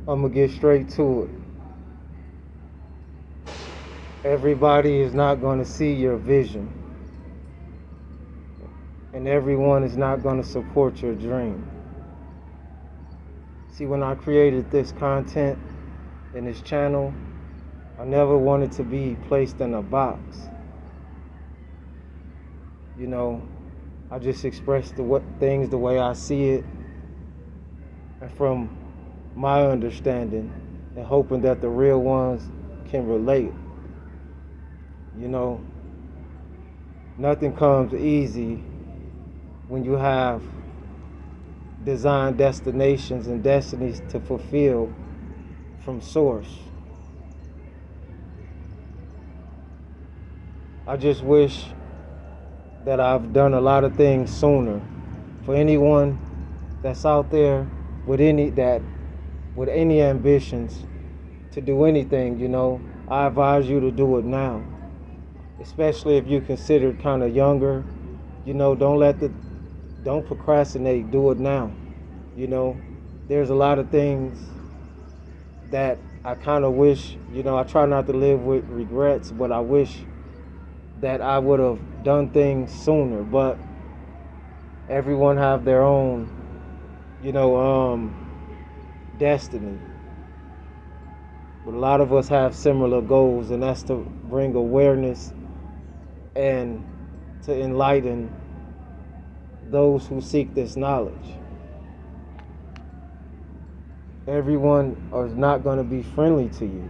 I'm gonna get straight to it. Everybody is not gonna see your vision, and everyone is not gonna support your dream. See, when I created this content in this channel, I never wanted to be placed in a box. You know, I just expressed things the way I see it, and from my understanding, and hoping that the real ones can relate. You know, nothing comes easy when you have designed destinations and destinies to fulfill from source. I just wish that I've done a lot of things sooner. For anyone that's out there with any ambitions to do anything, you know, I advise you to do it now. Especially if you're considered kind of younger, you know, don't procrastinate, do it now. You know, there's a lot of things that I kind of wish, you know, I try not to live with regrets, but I wish that I would have done things sooner. But everyone have their own, you know, destiny. But a lot of us have similar goals, and that's to bring awareness and to enlighten those who seek this knowledge. Everyone is not going to be friendly to you.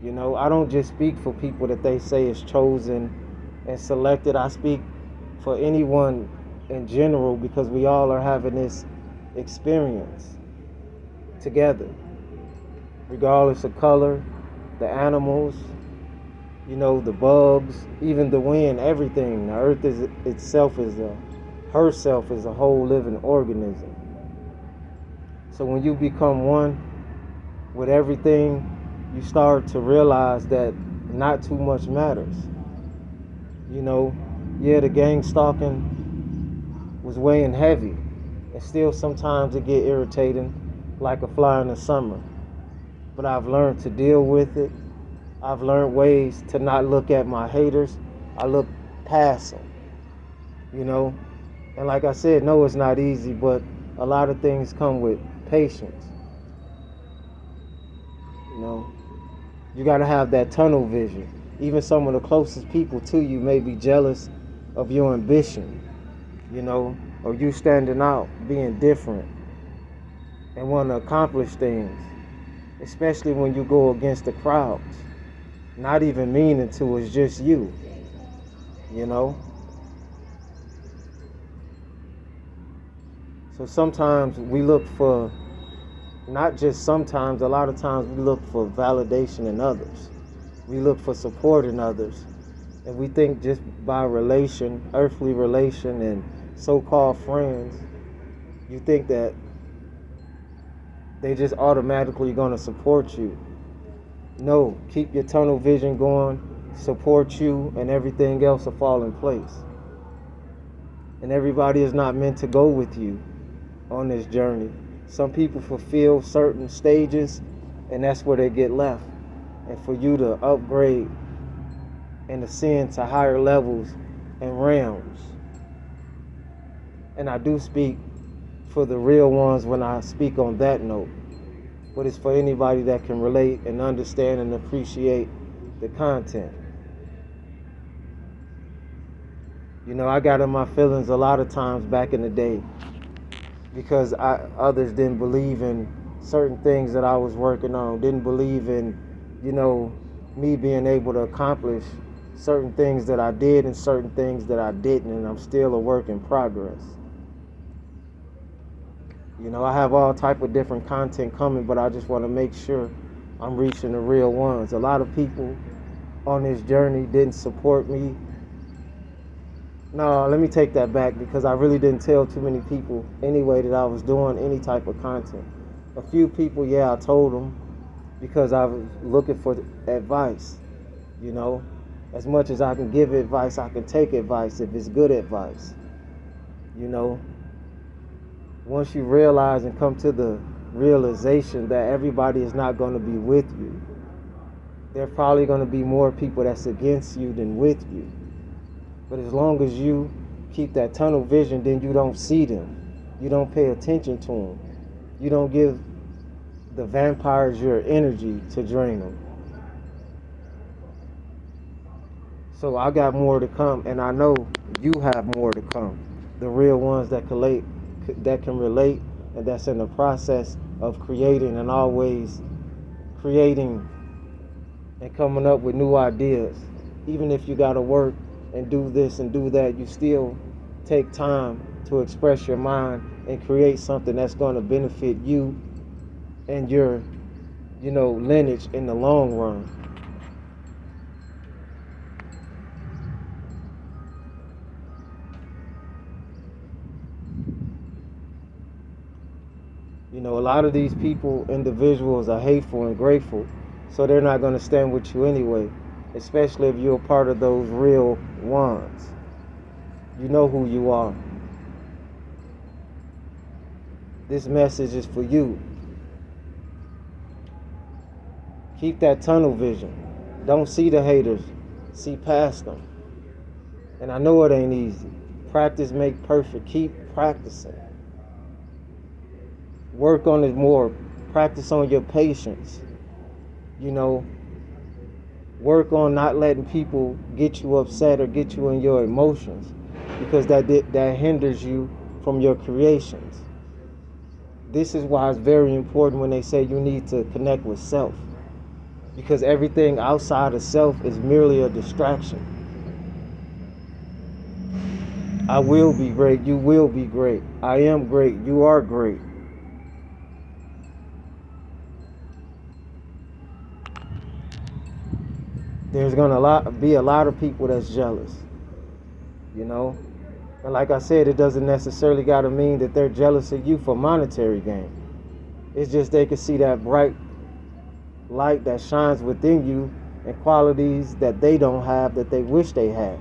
You know, I don't just speak for people that they say is chosen and selected. I speak for anyone in general, because we all are having this experience together, regardless of color, the animals, you know, the bugs, even the wind, everything. The earth herself is a whole living organism. So when you become one with everything, you start to realize that not too much matters. You know, yeah, the gang stalking was weighing heavy, and still sometimes it get irritating like a fly in the summer. But I've learned to deal with it. I've learned ways to not look at my haters. I look past them, you know. And like I said, no, it's not easy, but a lot of things come with patience. You know, you got to have that tunnel vision. Even some of the closest people to you may be jealous of your ambition, you know, or you standing out, being different, and want to accomplish things, especially when you go against the crowds. Not even meaning to, it's just you, you know. So sometimes we look for, not just sometimes, a lot of times we look for validation in others. We look for support in others. And we think just by relation, earthly relation, and so-called friends, you think that they just automatically gonna support you. No, keep your tunnel vision going, support you, and everything else will fall in place. And everybody is not meant to go with you on this journey. Some people fulfill certain stages, and that's where they get left. And for you to upgrade and ascend to higher levels and realms. And I do speak for the real ones when I speak on that note. But it's for anybody that can relate and understand and appreciate the content. You know, I got in my feelings a lot of times back in the day because others didn't believe in certain things that I was working on, didn't believe in, you know, me being able to accomplish certain things that I did and certain things that I didn't, and I'm still a work in progress. You know, I have all type of different content coming, but I just want to make sure I'm reaching the real ones. A lot of people on this journey didn't support me. No, let me take that back, because I really didn't tell too many people anyway that I was doing any type of content. A few people, yeah, I told them because I was looking for advice. You know, as much as I can give advice, I can take advice if it's good advice. You know, once you realize and come to the realization that everybody is not going to be with you. There are probably going to be more people that's against you than with you. But as long as you keep that tunnel vision, then you don't see them. You don't pay attention to them. You don't give the vampires your energy to drain them. So I got more to come, and I know you have more to come. The real ones that can relate, and that's in the process of creating and always creating and coming up with new ideas. Even if you got to work and do this and do that, you still take time to express your mind and create something that's going to benefit you and your, lineage in the long run. A lot of these individuals are hateful and grateful, so they're not going to stand with you anyway, especially if you're a part of those real ones. You know who you are. This message is for you. Keep that tunnel vision. Don't see the haters. See past them. And I know it ain't easy. Practice make perfect. Keep practicing. Work on it more. Practice on your patience. Work on not letting people get you upset or get you in your emotions, because that hinders you from your creations. This is why it's very important when they say you need to connect with self, because everything outside of self is merely a distraction. I will be great. You will be great. I am great. You are great. There's gonna be a lot of people that's jealous, and like I said, it doesn't necessarily gotta mean that they're jealous of you for monetary gain. It's just they can see that bright light that shines within you and qualities that they don't have that they wish they had.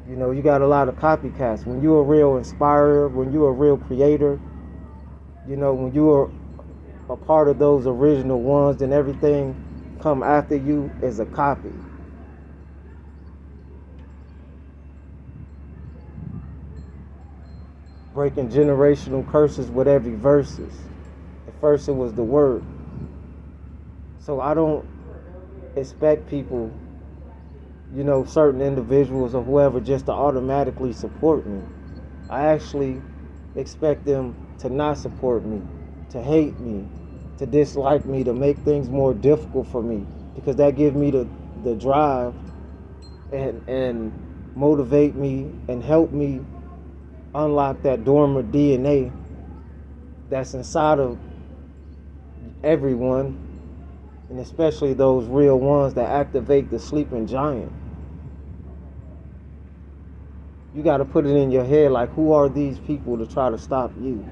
You got a lot of copycats. When you're a real inspirer, when you're a real creator, when you're a part of those original ones, then everything come after you is a copy. Breaking generational curses with every verses. At first it was the word. So I don't expect people, certain individuals or whoever, just to automatically support me. I actually expect them to not support me, to hate me, to dislike me, to make things more difficult for me, because that gives me the drive and motivate me and help me unlock that dormant DNA that's inside of everyone, and especially those real ones that activate the sleeping giant. You got to put it in your head, like, who are these people to try to stop you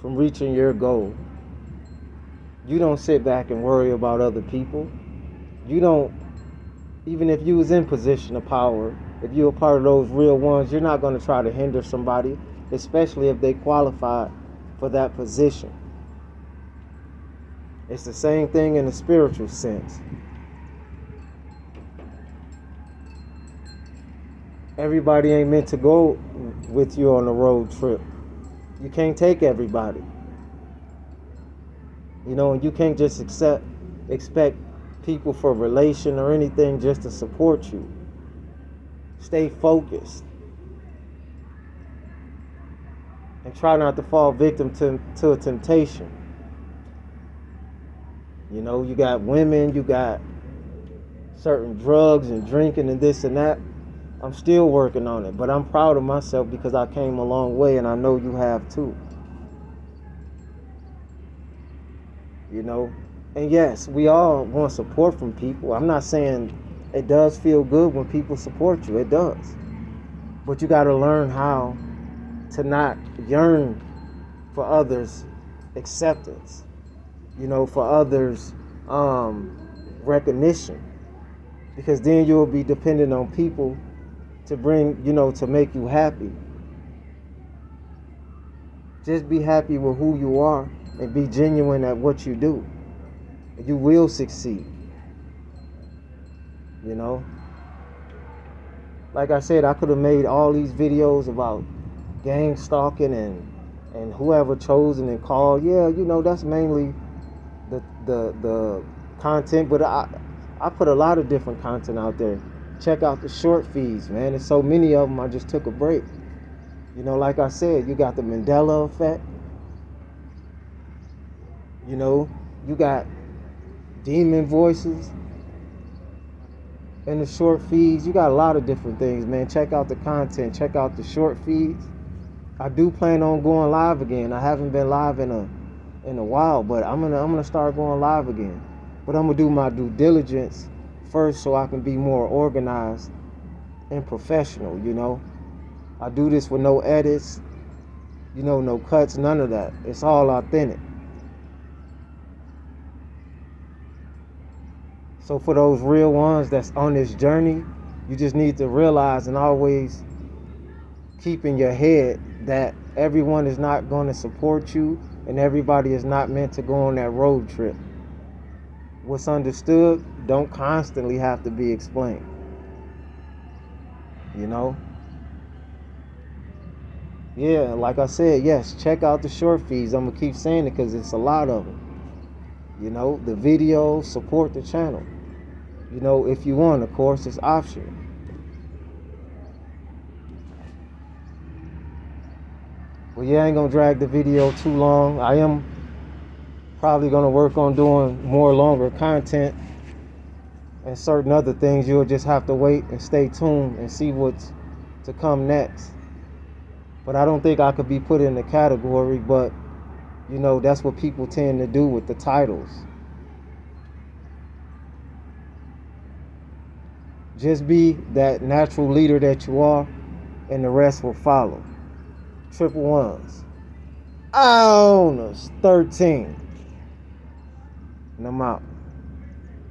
from reaching your goal? You don't sit back and worry about other people. You don't, even if you was in position of power, if you're a part of those real ones, you're not going to try to hinder somebody, especially if they qualify for that position. It's the same thing in a spiritual sense. Everybody ain't meant to go with you on a road trip. You can't take everybody. And you can't just expect people for relation or anything just to support you. Stay focused. And try not to fall victim to a temptation. You got women, you got certain drugs and drinking and this and that. I'm still working on it, but I'm proud of myself because I came a long way, and I know you have too. And yes, we all want support from people. I'm not saying it does feel good when people support you. It does. But you got to learn how to not yearn for others' acceptance, for others' recognition. Because then you'll be dependent on people to bring, to make you happy. Just be happy with who you are and be genuine at what you do. You will succeed. You know? Like I said, I could have made all these videos about gang stalking and whoever chosen and called. Yeah, that's mainly the content, but I put a lot of different content out there. Check out the short feeds, man. There's so many of them. I just took a break. Like I said, you got the Mandela effect. You got demon voices in the short feeds. You got a lot of different things, man. Check out the content. Check out the short feeds. I do plan on going live again. I haven't been live in a while, but I'm gonna start going live again. But I'm gonna do my due diligence first so I can be more organized and professional. I do this with no edits, no cuts, none of that. It's all authentic. So for those real ones that's on this journey, you just need to realize and always keep in your head that everyone is not going to support you and everybody is not meant to go on that road trip. What's understood don't constantly have to be explained. Yeah, like I said, yes, check out the short feeds. I'm going to keep saying it because it's a lot of them. The videos, support the channel. If you want, of course, it's optional. Well, yeah, I ain't gonna drag the video too long. I am probably gonna work on doing more longer content and certain other things. You'll just have to wait and stay tuned and see what's to come next. But I don't think I could be put in the category, but that's what people tend to do with the titles. Just be that natural leader that you are, and the rest will follow. Triple ones. Owners 13. And I'm out.